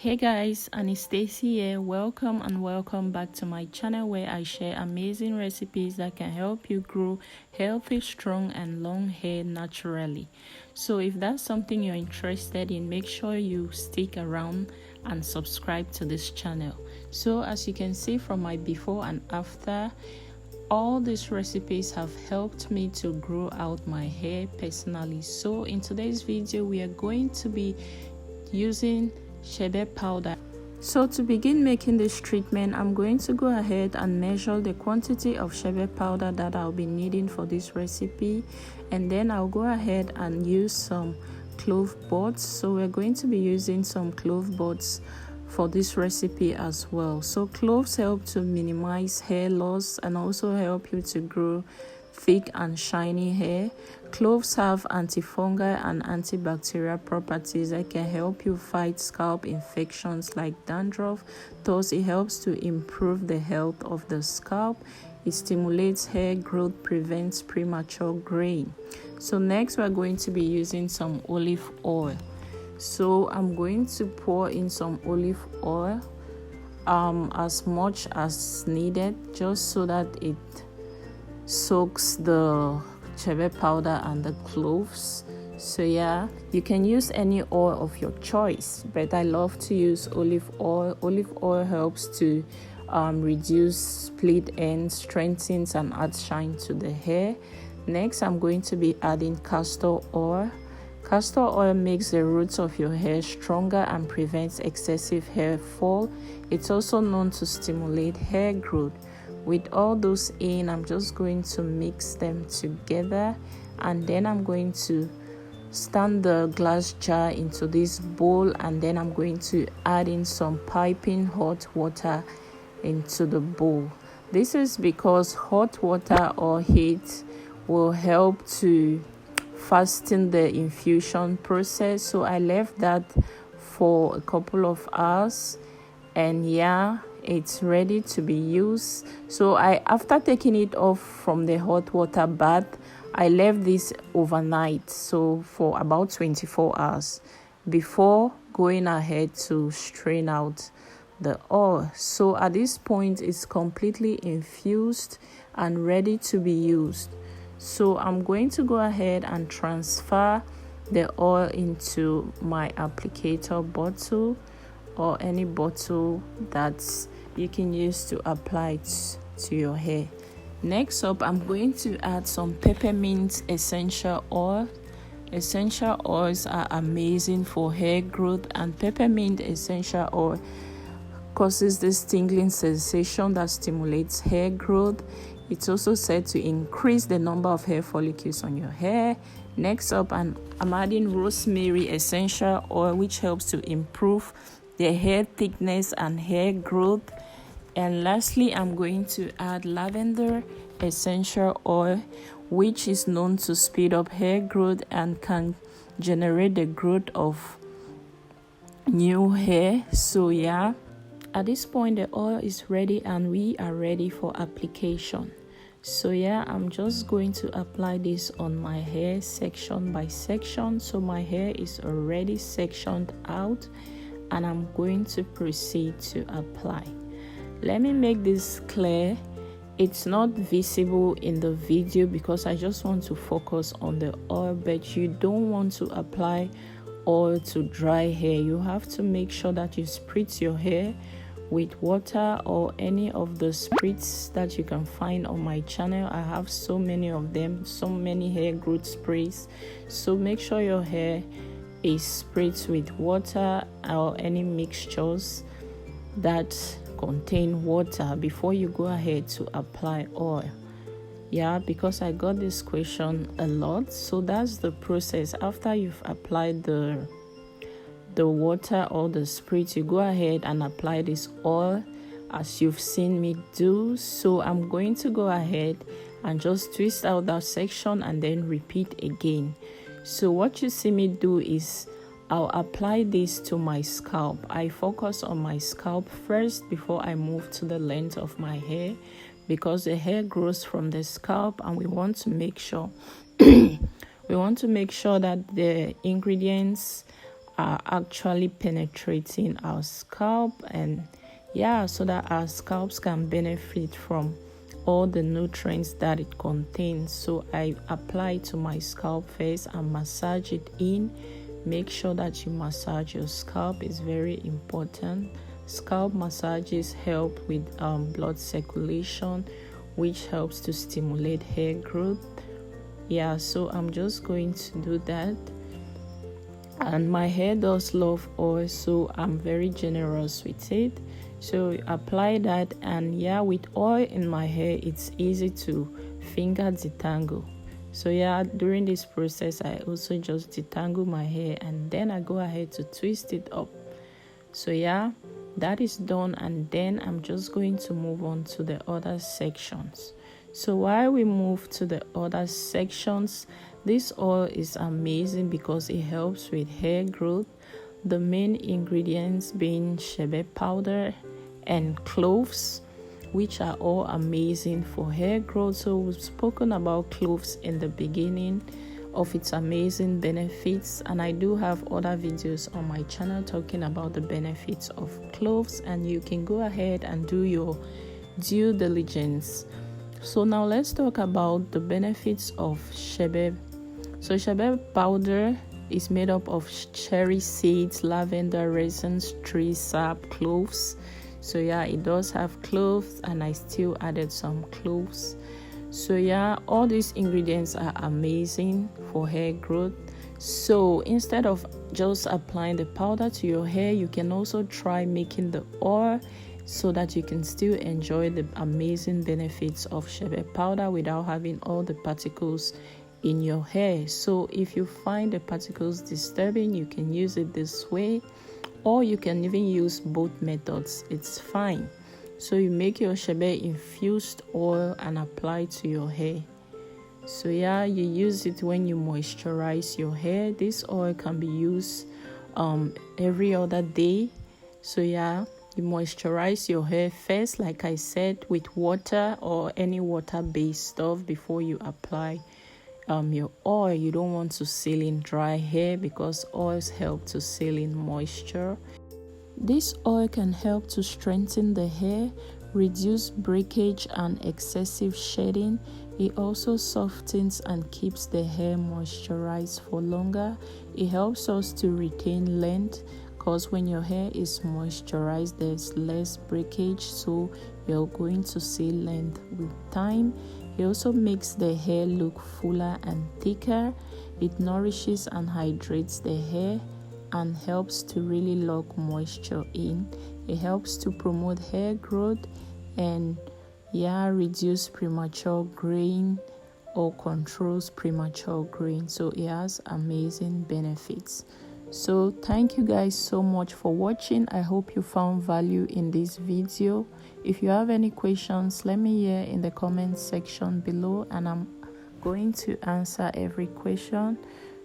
Hey guys, Annie Stacey here. Welcome back to my channel where I share amazing recipes that can help you grow healthy, strong and long hair naturally. So if that's something you're interested in, make sure you stick around and subscribe to this channel. So as you can see from my before and after, all these recipes have helped me to grow out my hair personally. So in today's video, we are going to be using Chebe powder. So to begin making this treatment, I'm going to go ahead and measure the quantity of Chebe powder that I'll be needing for this recipe, and then I'll go ahead and use some clove buds. So we're going to be using some clove buds for this recipe as well. So cloves help to minimize hair loss and also help you to grow thick and shiny hair. Cloves have antifungal and antibacterial properties that can help you fight scalp infections like dandruff. Thus, it helps to improve the health of the scalp. It stimulates hair growth, prevents premature graying. So next, we're going to be using some olive oil. So I'm going to pour in some olive oil as much as needed, just so that it soaks the Chebe powder and the cloves. So yeah, you can use any oil of your choice, but I love to use olive oil. Olive oil helps to reduce split ends, strengthens and adds shine to the hair. Next, I'm going to be adding castor oil. Castor oil makes the roots of your hair stronger and prevents excessive hair fall. It's also known to stimulate hair growth. With all those in, I'm just going to mix them together, and then I'm going to stand the glass jar into this bowl, and then I'm going to add in some piping hot water into the bowl. This is because hot water or heat will help to fasten the infusion process. So I left that for a couple of hours, and yeah, it's ready to be used. So after taking it off from the hot water bath, I left this overnight, so for about 24 hours before going ahead to strain out the oil. So at this point, it's completely infused and ready to be used. So I'm going to go ahead and transfer the oil into my applicator bottle, or any bottle that you can use to apply it to your hair. Next up, I'm going to add some peppermint essential oil. Essential oils are amazing for hair growth, and peppermint essential oil causes this tingling sensation that stimulates hair growth. It's also said to increase the number of hair follicles on your hair. Next up, I'm adding rosemary essential oil, which helps to improve the hair thickness and hair growth. And lastly, I'm going to add lavender essential oil, which is known to speed up hair growth and can generate the growth of new hair. So yeah, at this point the oil is ready and we are ready for application. So yeah, I'm just going to apply this on my hair section by section. So my hair is already sectioned out, and I'm going to proceed to apply. Let me make this clear. It's not visible in the video because I just want to focus on the oil, but you don't want to apply oil to dry hair. You have to make sure that you spritz your hair with water or any of the spritz that you can find on my channel. I have so many of them, so many hair growth sprays. So make sure your hair is spritzed with water or any mixtures that contain water before you go ahead to apply oil. Yeah, because I got this question a lot. So that's the process. After you've applied the water or the spritz, you go ahead and apply this oil as you've seen me do. So I'm going to go ahead and just twist out that section and then repeat again. So what you see me do is I'll apply this to my scalp. I focus on my scalp first before I move to the length of my hair, because the hair grows from the scalp, and we want to make sure that the ingredients are actually penetrating our scalp, and so that our scalps can benefit from all the nutrients that it contains. So I apply to my scalp first and massage it in. Make sure that you massage your scalp, is very important. Scalp massages help with blood circulation, which helps to stimulate hair growth. So I'm just going to do that. And my hair does love oil, so I'm very generous with it. So apply that, and with oil in my hair, it's easy to finger detangle. So during this process, I also just detangle my hair, and then I go ahead to twist it up. So that is done, and then I'm just going to move on to the other sections. So while we move to the other sections, this oil is amazing because it helps with hair growth. The main ingredients being Chebe powder and cloves, which are all amazing for hair growth. So we've spoken about cloves in the beginning of its amazing benefits, and I do have other videos on my channel talking about the benefits of cloves, and you can go ahead and do your due diligence. So now let's talk about the benefits of Chebe. So Chebe powder is made up of cherry seeds, lavender resins, tree sap, cloves. So it does have cloves, and I still added some cloves. So all these ingredients are amazing for hair growth. So instead of just applying the powder to your hair, you can also try making the oil, so that you can still enjoy the amazing benefits of Chebe powder without having all the particles in your hair. So if you find the particles disturbing, you can use it this way, or you can even use both methods. It's fine. So you make your Chebe infused oil and apply to your hair. So you use it when you moisturize your hair. This oil can be used every other day. So you moisturize your hair first, like I said, with water or any water-based stuff before you apply your oil. You don't want to seal in dry hair because oils help to seal in moisture. This oil can help to strengthen the hair, reduce breakage and excessive shedding. It also softens and keeps the hair moisturized for longer. It helps us to retain length, because when your hair is moisturized, there's less breakage, so you're going to see length with time. It also makes the hair look fuller and thicker. It nourishes and hydrates the hair and helps to really lock moisture in. It helps to promote hair growth and reduce premature graying or controls premature graying. So it has amazing benefits. So thank you guys so much for watching. I hope you found value in this video. If you have any questions, let me hear in the comment section below, and I'm going to answer every question.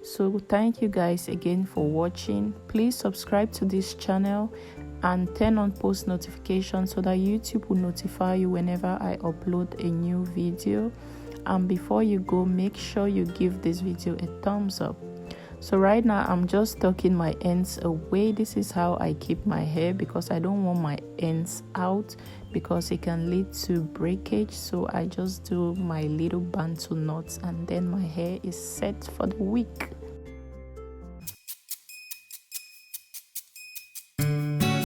So thank you guys again for watching. Please subscribe to this channel and turn on post notifications so that YouTube will notify you whenever I upload a new video. And before you go, make sure you give this video a thumbs up. So right now I'm just tucking my ends away. This is how I keep my hair, because I don't want my ends out because it can lead to breakage. So I just do my little bantu knots, and then my hair is set for the week.